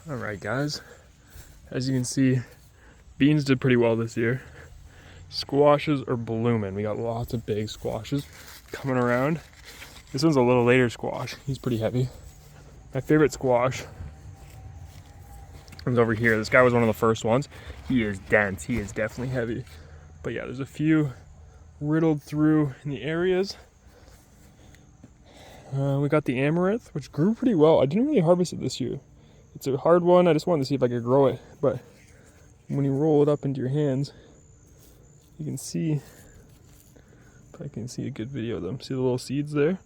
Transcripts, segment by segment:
All right, guys. As you can see, beans did pretty well this year. Squashes are blooming. We got lots of big squashes coming around. This one's a little later squash. He's pretty heavy. My favorite squash was over here. This guy was one of the first ones. He is dense. He is definitely heavy. But yeah, there's a few riddled through in the areas. We got the amaranth, which grew pretty well. I didn't really harvest it this year. It's a hard one. I just wanted to see if I could grow it. But when you roll it up into your hands, you can see, if I can see a good video of them. See the little seeds there?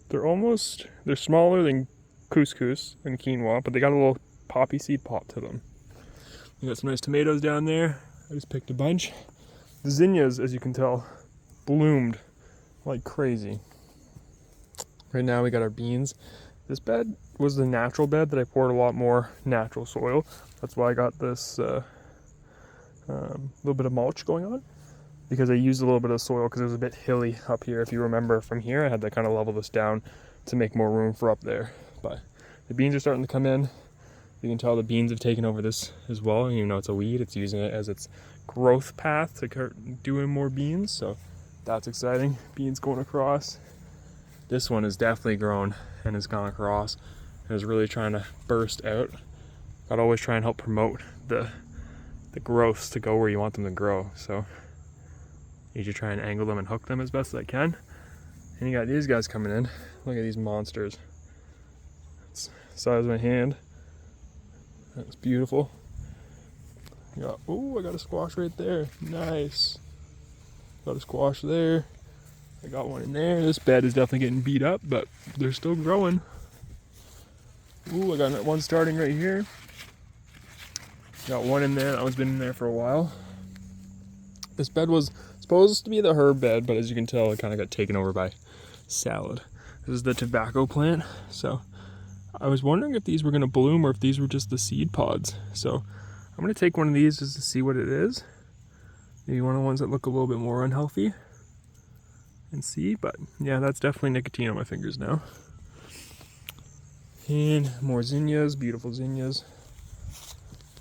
They're smaller than couscous and quinoa, but they got a little poppy seed pop to them. We got some nice tomatoes down there. I just picked a bunch. The zinnias, as you can tell, bloomed like crazy. Right now we got our beans. This bed was the natural bed that I poured a lot more natural soil. That's why I got this little bit of mulch going on, because I used a little bit of soil because it was a bit hilly up here. If you remember from here, I had to kind of level this down to make more room for up there. But the beans are starting to come in. You can tell the beans have taken over this as well. Even though it's a weed, it's using it as its growth path to start doing more beans. So that's exciting. Beans going across. This one is definitely grown and has gone across and is really trying to burst out. Gotta always try and help promote the growths to go where you want them to grow. So you should try and angle them and hook them as best as I can. And you got these guys coming in. Look at these monsters. It's the size of my hand. That's beautiful. I got a squash right there. Nice. Got a squash there. I got one in there. This bed is definitely getting beat up, but they're still growing. Ooh, I got one starting right here. Got one in there. That one's been in there for a while. This bed was supposed to be the herb bed, but as you can tell, it kind of got taken over by salad. This is the tobacco plant. So I was wondering if these were going to bloom or if these were just the seed pods. So I'm going to take one of these just to see what it is. Maybe one of the ones that look a little bit more unhealthy. And see, but yeah, that's definitely nicotine on my fingers now. And more zinnias, beautiful zinnias.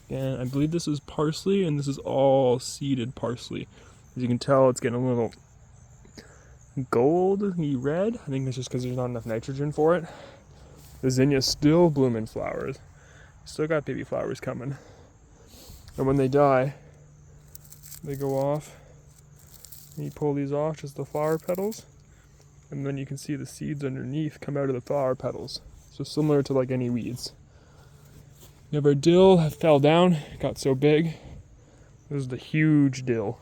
And I believe this is parsley, and this is all seeded parsley. As you can tell, it's getting a little goldy red. I think that's just because there's not enough nitrogen for it. The zinnia's still blooming flowers. Still got baby flowers coming. And when they die, they go off. And you pull these off, just the flower petals, and then you can see the seeds underneath come out of the flower petals. So similar to like any weeds. We have our dill that fell down, got so big. This is the huge dill.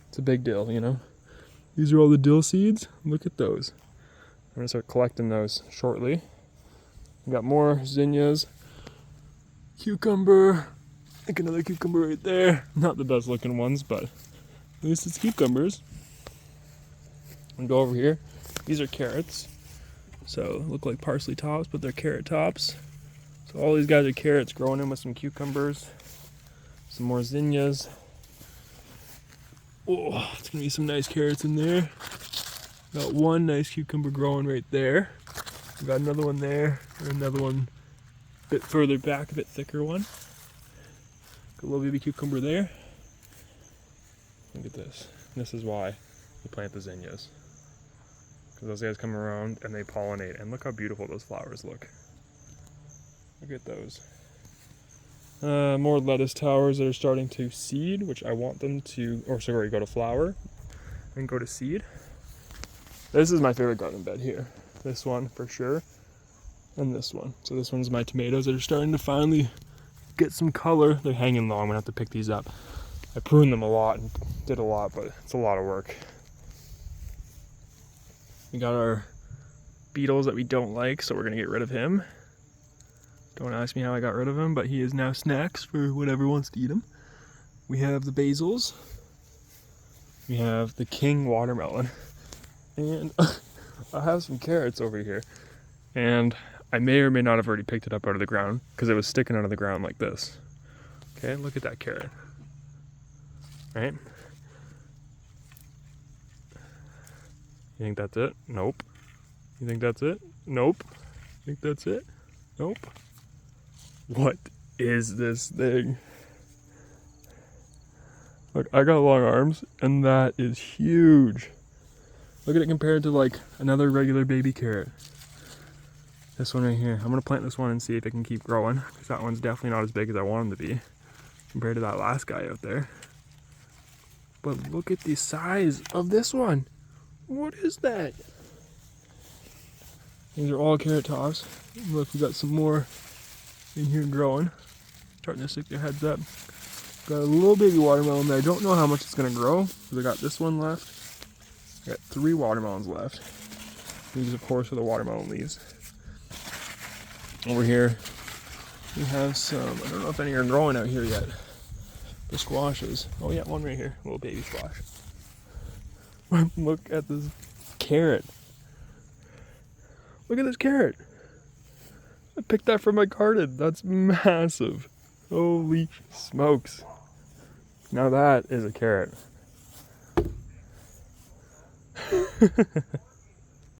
It's a big dill, you know. These are all the dill seeds. Look at those. I'm gonna start collecting those shortly. We got more zinnias. Cucumber. Like another cucumber right there. Not the best looking ones, but at least it's cucumbers. And go over here. These are carrots. So look like parsley tops, but they're carrot tops. So all these guys are carrots growing in with some cucumbers. Some more zinnias. Oh, it's gonna be some nice carrots in there. Got one nice cucumber growing right there. We got another one there, and another one a bit further back, a bit thicker one. Got a little baby cucumber there. Look at this. This is why you plant the zinnias. Because those guys come around and they pollinate. And look how beautiful those flowers look. Look at those. More lettuce towers that are starting to seed, which I want them to, go to flower and go to seed. This is my favorite garden bed here. This one for sure. And this one. So this one's my tomatoes that are starting to finally get some color. They're hanging low. I'm going to have to pick these up. I pruned them a lot and did a lot, but it's a lot of work. We got our beetles that we don't like, so we're going to get rid of him. Don't ask me how I got rid of him, but he is now snacks for whatever wants to eat him. We have the basils. We have the king watermelon. And I have some carrots over here. And I may or may not have already picked it up out of the ground because it was sticking out of the ground like this. Okay, look at that carrot. Right? You think that's it? Nope. You think that's it? Nope. You think that's it? Nope. What is this thing? Look, I got long arms, and that is huge. Look at it compared to like another regular baby carrot. This one right here. I'm gonna plant this one and see if it can keep growing, because that one's definitely not as big as I want him to be compared to that last guy out there. But look at the size of this one. What is that? These are all carrot tops. Look, we got some more in here growing. Starting to stick their heads up. Got a little baby watermelon there. I don't know how much it's gonna grow, because I got this one left. I got 3 watermelons left. These, of course, are the watermelon leaves. Over here, we have some, I don't know if any are growing out here yet. The squashes. Oh yeah, one right here, a little baby squash. Look at this carrot. Look at this carrot. I picked that from my garden. That's massive. Holy smokes. Now that is a carrot.